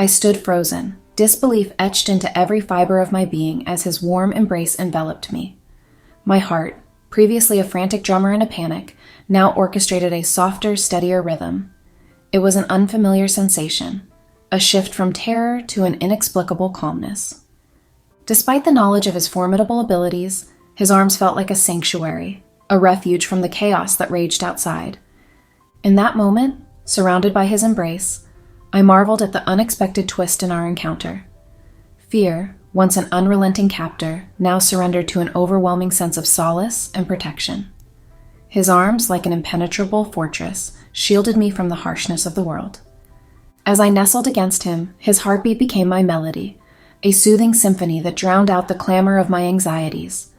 I stood frozen, disbelief etched into every fiber of my being as his warm embrace enveloped me. My heart, previously a frantic drummer in a panic, now orchestrated a softer, steadier rhythm. It was an unfamiliar sensation, a shift from terror to an inexplicable calmness. Despite the knowledge of his formidable abilities, his arms felt like a sanctuary, a refuge from the chaos that raged outside. In that moment, surrounded by his embrace, I marveled at the unexpected twist in our encounter. Fear, once an unrelenting captor, now surrendered to an overwhelming sense of solace and protection. His arms, like an impenetrable fortress, shielded me from the harshness of the world. As I nestled against him, his heartbeat became my melody, a soothing symphony that drowned out the clamor of my anxieties.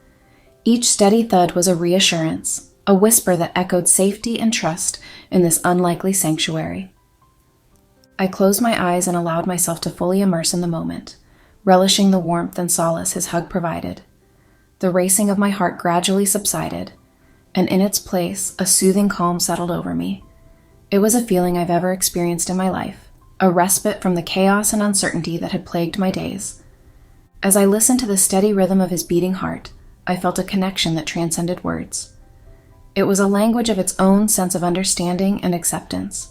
Each steady thud was a reassurance, a whisper that echoed safety and trust in this unlikely sanctuary. I closed my eyes and allowed myself to fully immerse in the moment, relishing the warmth and solace his hug provided. The racing of my heart gradually subsided, and in its place, a soothing calm settled over me. It was a feeling I've ever experienced in my life, a respite from the chaos and uncertainty that had plagued my days. As I listened to the steady rhythm of his beating heart, I felt a connection that transcended words. It was a language of its own sense of understanding and acceptance.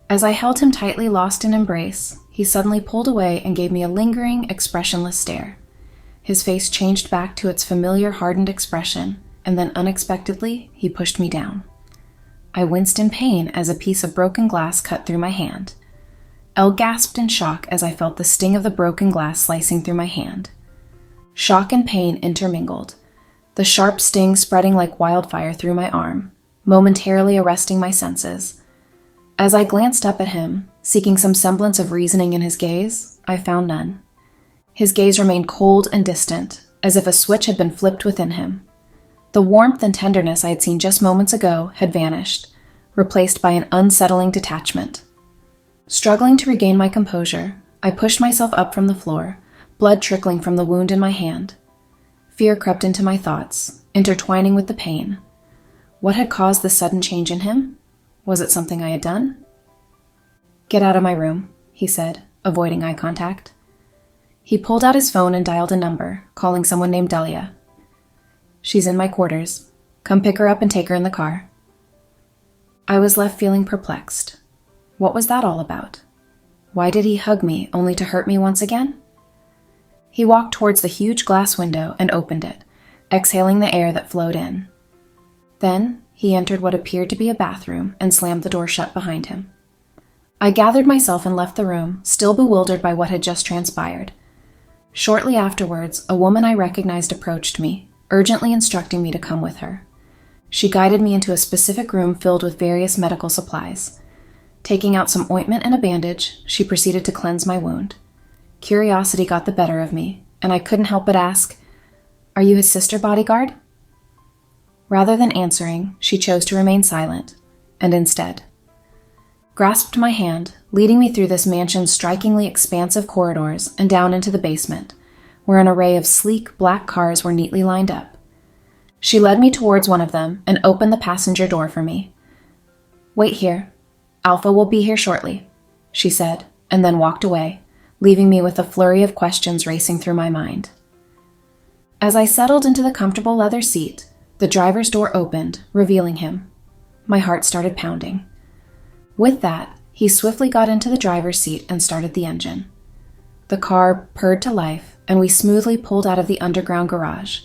As I held him tightly lost in embrace, he suddenly pulled away and gave me a lingering, expressionless stare. His face changed back to its familiar hardened expression, and then unexpectedly, he pushed me down. I winced in pain as a piece of broken glass cut through my hand. Elle gasped in shock as I felt the sting of the broken glass slicing through my hand. Shock and pain intermingled, the sharp sting spreading like wildfire through my arm, momentarily arresting my senses. As I glanced up at him, seeking some semblance of reasoning in his gaze, I found none. His gaze remained cold and distant, as if a switch had been flipped within him. The warmth and tenderness I had seen just moments ago had vanished, replaced by an unsettling detachment. Struggling to regain my composure, I pushed myself up from the floor, blood trickling from the wound in my hand. Fear crept into my thoughts, intertwining with the pain. What had caused the sudden change in him? Was it something I had done? "Get out of my room," he said, avoiding eye contact. He pulled out his phone and dialed a number, calling someone named Delia. "She's in my quarters. Come pick her up and take her in the car." I was left feeling perplexed. What was that all about? Why did he hug me only to hurt me once again? He walked towards the huge glass window and opened it, exhaling the air that flowed in. Then he entered what appeared to be a bathroom and slammed the door shut behind him. I gathered myself and left the room, still bewildered by what had just transpired. Shortly afterwards, a woman I recognized approached me, urgently instructing me to come with her. She guided me into a specific room filled with various medical supplies. Taking out some ointment and a bandage, she proceeded to cleanse my wound. Curiosity got the better of me, and I couldn't help but ask, "Are you his sister, bodyguard?" Rather than answering, she chose to remain silent, and instead grasped my hand, leading me through this mansion's strikingly expansive corridors and down into the basement, where an array of sleek black cars were neatly lined up. She led me towards one of them and opened the passenger door for me. "Wait here. Alpha will be here shortly," she said, and then walked away, leaving me with a flurry of questions racing through my mind. As I settled into the comfortable leather seat, the driver's door opened, revealing him. My heart started pounding. With that, he swiftly got into the driver's seat and started the engine. The car purred to life, and we smoothly pulled out of the underground garage.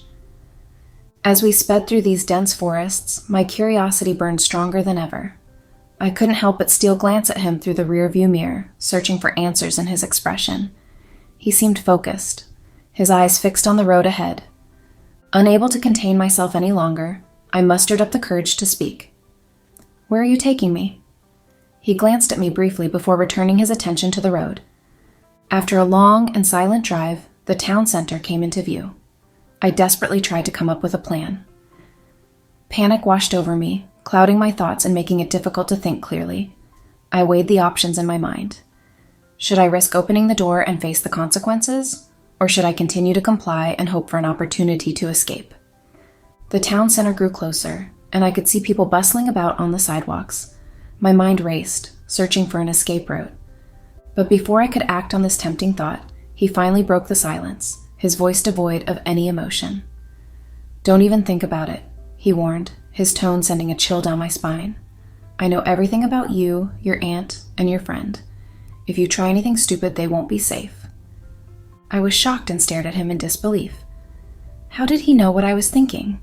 As we sped through these dense forests, my curiosity burned stronger than ever. I couldn't help but steal a glance at him through the rearview mirror, searching for answers in his expression. He seemed focused, his eyes fixed on the road ahead. Unable to contain myself any longer, I mustered up the courage to speak. "Where are you taking me?" He glanced at me briefly before returning his attention to the road. After a long and silent drive, the town center came into view. I desperately tried to come up with a plan. Panic washed over me, clouding my thoughts and making it difficult to think clearly. I weighed the options in my mind. Should I risk opening the door and face the consequences? Or should I continue to comply and hope for an opportunity to escape? The town center grew closer, and I could see people bustling about on the sidewalks. My mind raced, searching for an escape route. But before I could act on this tempting thought, he finally broke the silence, his voice devoid of any emotion. "Don't even think about it," he warned, his tone sending a chill down my spine. "I know everything about you, your aunt, and your friend. If you try anything stupid, they won't be safe." I was shocked and stared at him in disbelief. How did he know what I was thinking?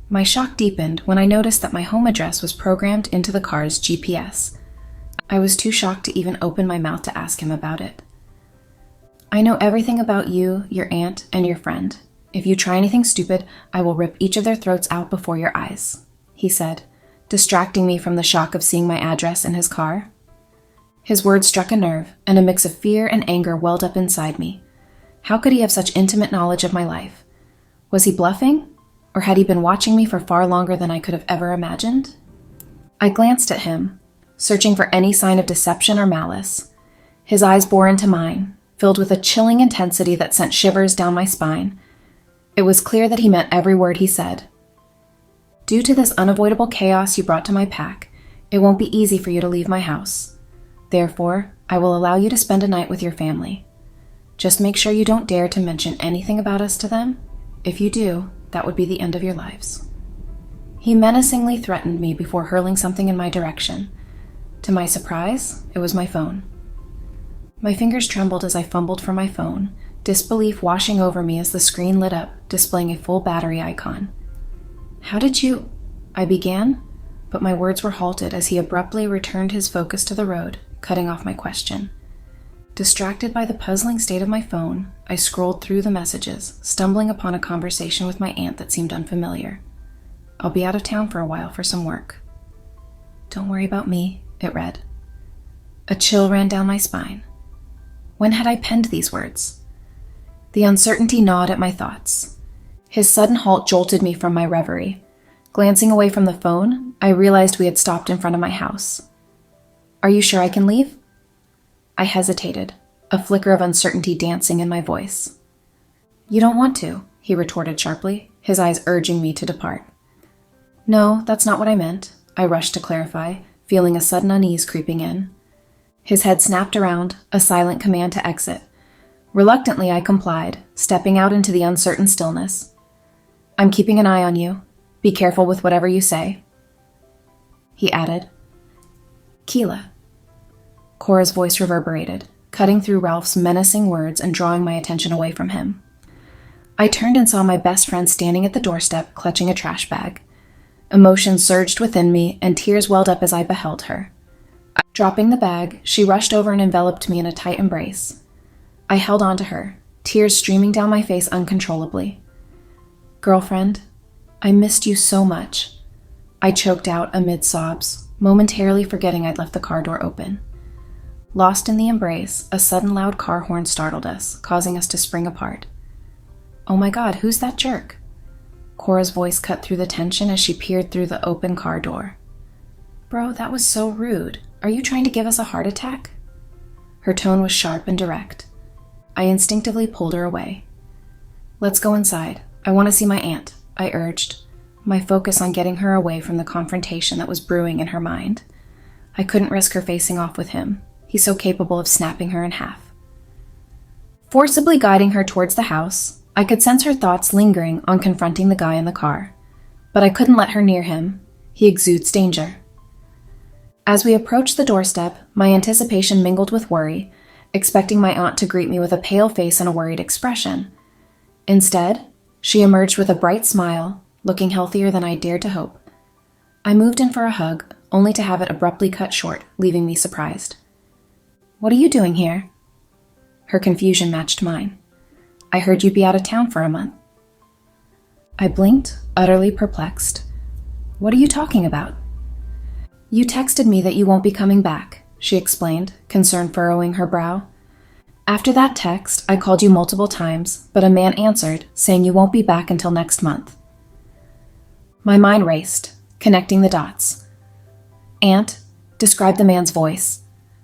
My shock deepened when I noticed that my home address was programmed into the car's GPS. I was too shocked to even open my mouth to ask him about it. "I know everything about you, your aunt, and your friend. If you try anything stupid, I will rip each of their throats out before your eyes," he said, distracting me from the shock of seeing my address in his car. His words struck a nerve, and a mix of fear and anger welled up inside me. How could he have such intimate knowledge of my life? Was he bluffing? Or had he been watching me for far longer than I could have ever imagined? I glanced at him, searching for any sign of deception or malice. His eyes bore into mine, filled with a chilling intensity that sent shivers down my spine. It was clear that he meant every word he said. "Due to this unavoidable chaos you brought to my pack, it won't be easy for you to leave my house. Therefore, I will allow you to spend a night with your family. Just make sure you don't dare to mention anything about us to them. If you do, that would be the end of your lives." He menacingly threatened me before hurling something in my direction. To my surprise, it was my phone. My fingers trembled as I fumbled for my phone, disbelief washing over me as the screen lit up, displaying a full battery icon. "How did you—" I began, but my words were halted as he abruptly returned his focus to the road, cutting off my question. Distracted by the puzzling state of my phone, I scrolled through the messages, stumbling upon a conversation with my aunt that seemed unfamiliar. "I'll be out of town for a while for some work." "Don't worry about me," it read. A chill ran down my spine. When had I penned these words? The uncertainty gnawed at my thoughts. His sudden halt jolted me from my reverie. Glancing away from the phone, I realized we had stopped in front of my house. "Are you sure I can leave?" I hesitated, a flicker of uncertainty dancing in my voice. "You don't want to," he retorted sharply, his eyes urging me to depart. "No, that's not what I meant," I rushed to clarify, feeling a sudden unease creeping in. His head snapped around, a silent command to exit. Reluctantly, I complied, stepping out into the uncertain stillness. "I'm keeping an eye on you. Be careful with whatever you say." He added, "Keilah." Cora's voice reverberated, cutting through Ralph's menacing words and drawing my attention away from him. I turned and saw my best friend standing at the doorstep, clutching a trash bag. Emotion surged within me, and tears welled up as I beheld her. Dropping the bag, she rushed over and enveloped me in a tight embrace. I held on to her, tears streaming down my face uncontrollably. "Girlfriend, I missed you so much," I choked out amid sobs, momentarily forgetting I'd left the car door open. Lost in the embrace, a sudden loud car horn startled us, causing us to spring apart. "Oh my God, who's that jerk?" Cora's voice cut through the tension as she peered through the open car door. "Bro, that was so rude. Are you trying to give us a heart attack?" Her tone was sharp and direct. I instinctively pulled her away. "Let's go inside. I want to see my aunt," I urged, my focus on getting her away from the confrontation that was brewing in her mind. I couldn't risk her facing off with him. He's so capable of snapping her in half. Forcibly guiding her towards the house, I could sense her thoughts lingering on confronting the guy in the car. But I couldn't let her near him. He exudes danger. As we approached the doorstep, my anticipation mingled with worry, expecting my aunt to greet me with a pale face and a worried expression. Instead, she emerged with a bright smile, looking healthier than I dared to hope. I moved in for a hug, only to have it abruptly cut short, leaving me surprised. "What are you doing here?" Her confusion matched mine. "I heard you'd be out of town for a month." I blinked, utterly perplexed. "What are you talking about?" "You texted me that you won't be coming back," she explained, concern furrowing her brow. "After that text, I called you multiple times, but a man answered, saying you won't be back until next month." My mind raced, connecting the dots. "Aunt, describe the man's voice,"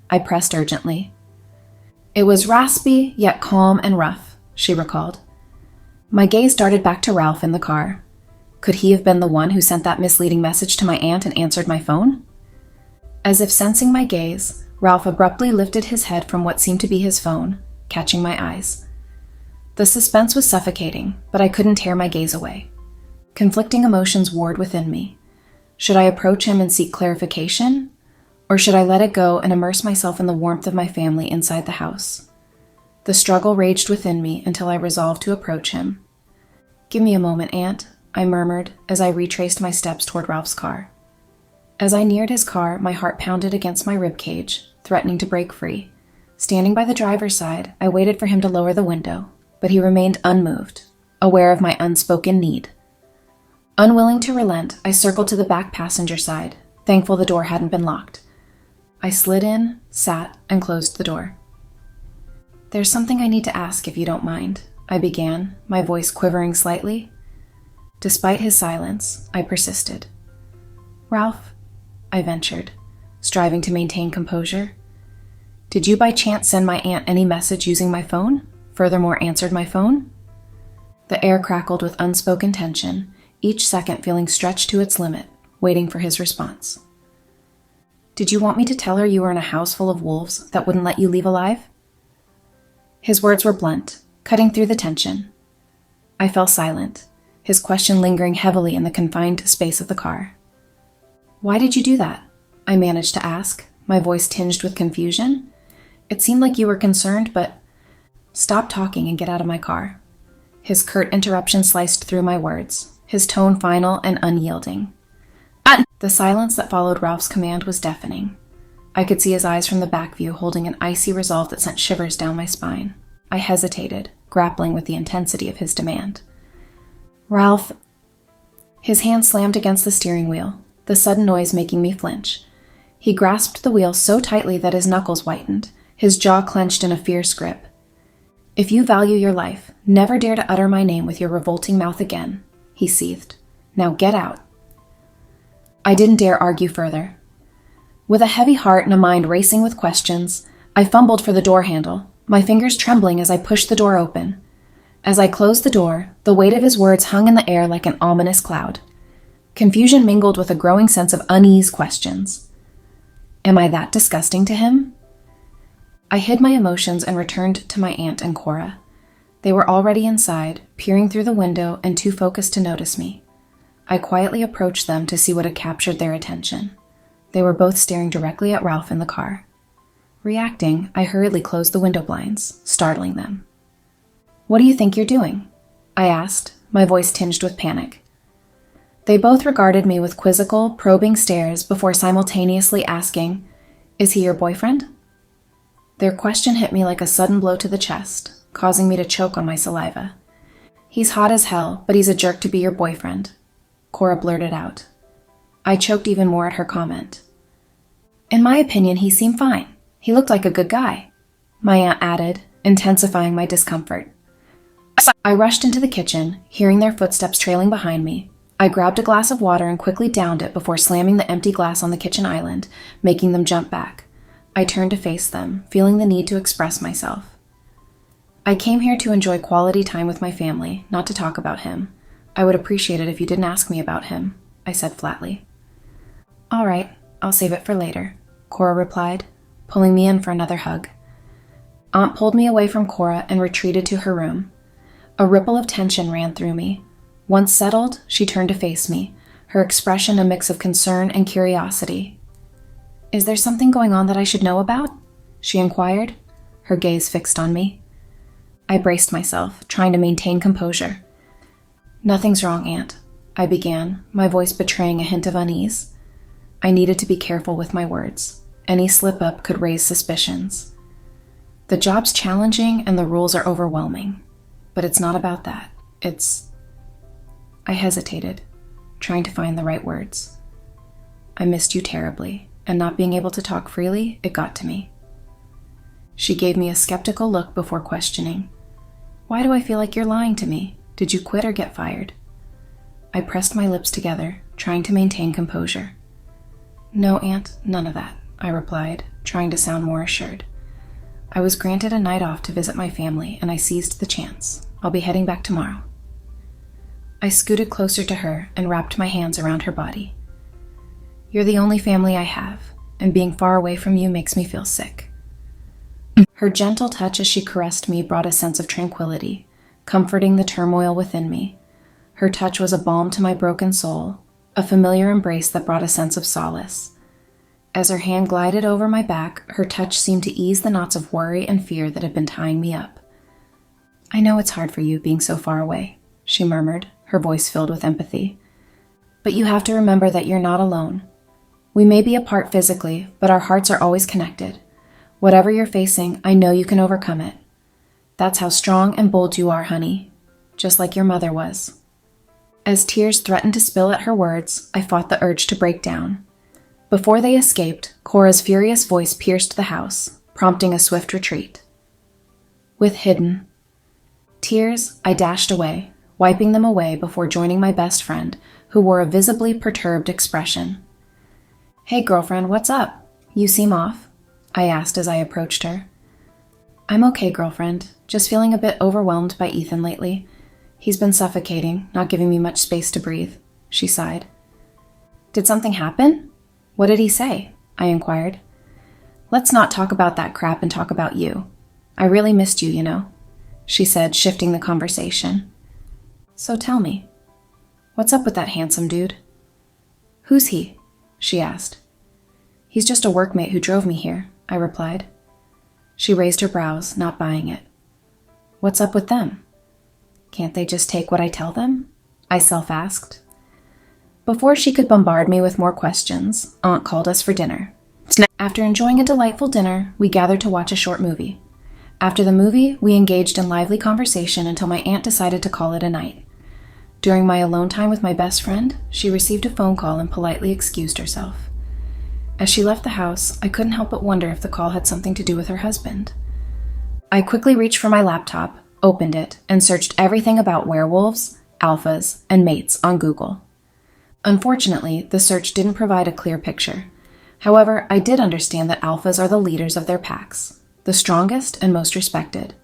I pressed urgently. "It was raspy, yet calm and rough," she recalled. My gaze darted back to Ralph in the car. Could he have been the one who sent that misleading message to my aunt and answered my phone? As if sensing my gaze, Ralph abruptly lifted his head from what seemed to be his phone, catching my eyes. The suspense was suffocating, but I couldn't tear my gaze away. Conflicting emotions warred within me. Should I approach him and seek clarification? Or should I let it go and immerse myself in the warmth of my family inside the house? The struggle raged within me until I resolved to approach him. "Give me a moment, Aunt," I murmured as I retraced my steps toward Ralph's car. As I neared his car, my heart pounded against my ribcage, threatening to break free. Standing by the driver's side, I waited for him to lower the window, but he remained unmoved, aware of my unspoken need. Unwilling to relent, I circled to the back passenger side, thankful the door hadn't been locked. I slid in, sat, and closed the door. "There's something I need to ask if you don't mind," I began, my voice quivering slightly. Despite his silence, I persisted. "Ralph," I ventured, striving to maintain composure. "Did you by chance send my aunt any message using my phone? Furthermore, answered my phone?" The air crackled with unspoken tension, each second feeling stretched to its limit, waiting for his response. "Did you want me to tell her you were in a house full of wolves that wouldn't let you leave alive?" His words were blunt, cutting through the tension. I fell silent, his question lingering heavily in the confined space of the car. "Why did you do that?" I managed to ask, my voice tinged with confusion. "It seemed like you were concerned, but—" "Stop talking and get out of my car." His curt interruption sliced through my words, his tone final and unyielding. The silence that followed Ralph's command was deafening. I could see his eyes from the back view holding an icy resolve that sent shivers down my spine. I hesitated, grappling with the intensity of his demand. "Ralph—" His hand slammed against the steering wheel, the sudden noise making me flinch. He grasped the wheel so tightly that his knuckles whitened, his jaw clenched in a fierce grip. "If you value your life, never dare to utter my name with your revolting mouth again," he seethed. "Now get out." I didn't dare argue further. With a heavy heart and a mind racing with questions, I fumbled for the door handle, my fingers trembling as I pushed the door open. As I closed the door, the weight of his words hung in the air like an ominous cloud. Confusion mingled with a growing sense of unease questions. Am I that disgusting to him? I hid my emotions and returned to my aunt and Cora. They were already inside, peering through the window and too focused to notice me. I quietly approached them to see what had captured their attention. They were both staring directly at Ralph in the car. Reacting, I hurriedly closed the window blinds, startling them. "What do you think you're doing?" I asked, my voice tinged with panic. They both regarded me with quizzical, probing stares before simultaneously asking, "Is he your boyfriend?" Their question hit me like a sudden blow to the chest, causing me to choke on my saliva. "He's hot as hell, but he's a jerk to be your boyfriend," Cora blurted out. I choked even more at her comment. "In my opinion, he seemed fine. He looked like a good guy," my aunt added, intensifying my discomfort. I rushed into the kitchen, hearing their footsteps trailing behind me. I grabbed a glass of water and quickly downed it before slamming the empty glass on the kitchen island, making them jump back. I turned to face them, feeling the need to express myself. "I came here to enjoy quality time with my family, not to talk about him. I would appreciate it if you didn't ask me about him," I said flatly. "All right, I'll save it for later," Cora replied, pulling me in for another hug. Aunt pulled me away from Cora and retreated to her room. A ripple of tension ran through me. Once settled, she turned to face me, her expression a mix of concern and curiosity. "Is there something going on that I should know about?" she inquired, her gaze fixed on me. I braced myself, trying to maintain composure. "Nothing's wrong, Aunt," I began, my voice betraying a hint of unease. I needed to be careful with my words. Any slip-up could raise suspicions. The job's challenging and the rules are overwhelming. But it's not about that. I hesitated, trying to find the right words. "I missed you terribly, and not being able to talk freely, it got to me." She gave me a skeptical look before questioning. "Why do I feel like you're lying to me? Did you quit or get fired?" I pressed my lips together, trying to maintain composure. "No, Aunt, none of that," I replied, trying to sound more assured. "I was granted a night off to visit my family, and I seized the chance. I'll be heading back tomorrow." I scooted closer to her and wrapped my hands around her body. "You're the only family I have. and being far away from you makes me feel sick." Her gentle touch as she caressed me brought a sense of tranquility, comforting the turmoil within me. Her touch was a balm to my broken soul, a familiar embrace that brought a sense of solace. As her hand glided over my back, her touch seemed to ease the knots of worry and fear that had been tying me up. "I know it's hard for you being so far away," she murmured, her voice filled with empathy. "But you have to remember that you're not alone. We may be apart physically, but our hearts are always connected. Whatever you're facing, I know you can overcome it. That's how strong and bold you are, honey, just like your mother was." As tears threatened to spill at her words, I fought the urge to break down. Before they escaped, Cora's furious voice pierced the house, prompting a swift retreat. With hidden tears, I dashed away, wiping them away before joining my best friend, who wore a visibly perturbed expression. "Hey, girlfriend, what's up? You seem off," I asked as I approached her. "I'm okay, girlfriend. Just feeling a bit overwhelmed by Ethan lately. He's been suffocating, not giving me much space to breathe," she sighed. "Did something happen? What did he say?" I inquired. "Let's not talk about that crap and talk about you. I really missed you, you know," she said, shifting the conversation. "So tell me, what's up with that handsome dude?" "Who's he?" she asked. "He's just a workmate who drove me here," I replied. She raised her brows, not buying it. "What's up with them? Can't they just take what I tell them?" I self-asked. Before she could bombard me with more questions, Aunt called us for dinner. After enjoying a delightful dinner, we gathered to watch a short movie. After the movie, we engaged in lively conversation until my aunt decided to call it a night. During my alone time with my best friend, she received a phone call and politely excused herself. As she left the house, I couldn't help but wonder if the call had something to do with her husband. I quickly reached for my laptop, opened it, and searched everything about werewolves, alphas, and mates on Google. Unfortunately, the search didn't provide a clear picture. However, I did understand that alphas are the leaders of their packs, the strongest and most respected.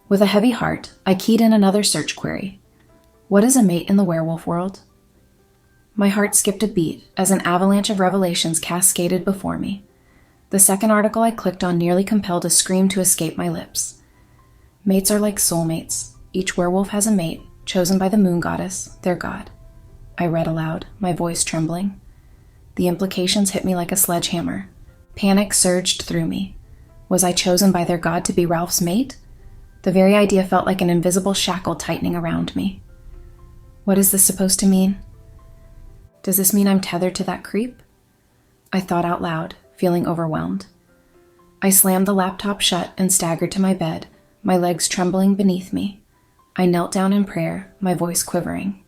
With a heavy heart, I keyed in another search query. What is a mate in the werewolf world? My heart skipped a beat as an avalanche of revelations cascaded before me. The second article I clicked on nearly compelled a scream to escape my lips. Mates are like soulmates. Each werewolf has a mate, chosen by the moon goddess, their god. I read aloud, my voice trembling. The implications hit me like a sledgehammer. Panic surged through me. Was I chosen by their god to be Ralph's mate? The very idea felt like an invisible shackle tightening around me. What is this supposed to mean? Does this mean I'm tethered to that creep? I thought out loud, feeling overwhelmed. I slammed the laptop shut and staggered to my bed, my legs trembling beneath me. I knelt down in prayer, my voice quivering.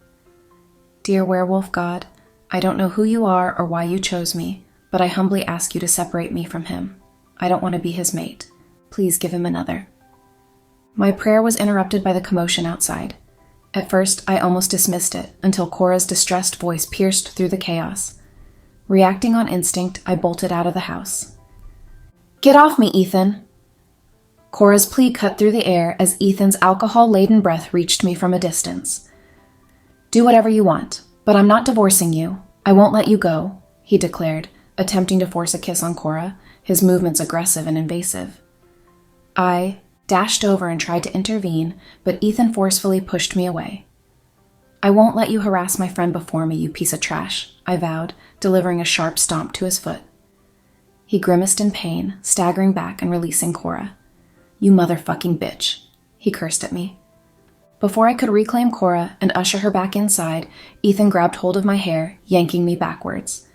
Dear werewolf god, I don't know who you are or why you chose me, but I humbly ask you to separate me from him. I don't want to be his mate. Please give him another. My prayer was interrupted by the commotion outside. At first, I almost dismissed it until Cora's distressed voice pierced through the chaos. Reacting on instinct, I bolted out of the house. Get off me, Ethan! Cora's plea cut through the air as Ethan's alcohol-laden breath reached me from a distance. Do whatever you want, but I'm not divorcing you. I won't let you go, he declared, attempting to force a kiss on Cora, his movements aggressive and invasive. I dashed over and tried to intervene, but Ethan forcefully pushed me away. I won't let you harass my friend before me, you piece of trash, I vowed, delivering a sharp stomp to his foot. He grimaced in pain, staggering back and releasing Cora. You motherfucking bitch, he cursed at me. Before I could reclaim Cora and usher her back inside, Ethan grabbed hold of my hair, yanking me backwards.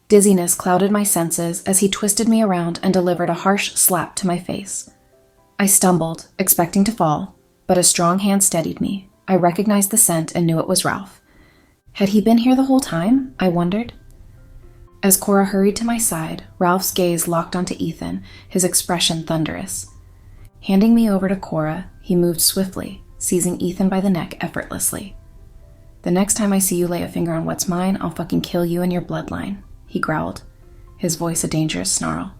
Dizziness clouded my senses as he twisted me around and delivered a harsh slap to my face. I stumbled, expecting to fall, but a strong hand steadied me. I recognized the scent and knew it was Ralph. Had he been here the whole time? I wondered. As Cora hurried to my side, Ralph's gaze locked onto Ethan, his expression thunderous. Handing me over to Cora, he moved swiftly, seizing Ethan by the neck effortlessly. The next time I see you lay a finger on what's mine, I'll fucking kill you and your bloodline, he growled, his voice a dangerous snarl.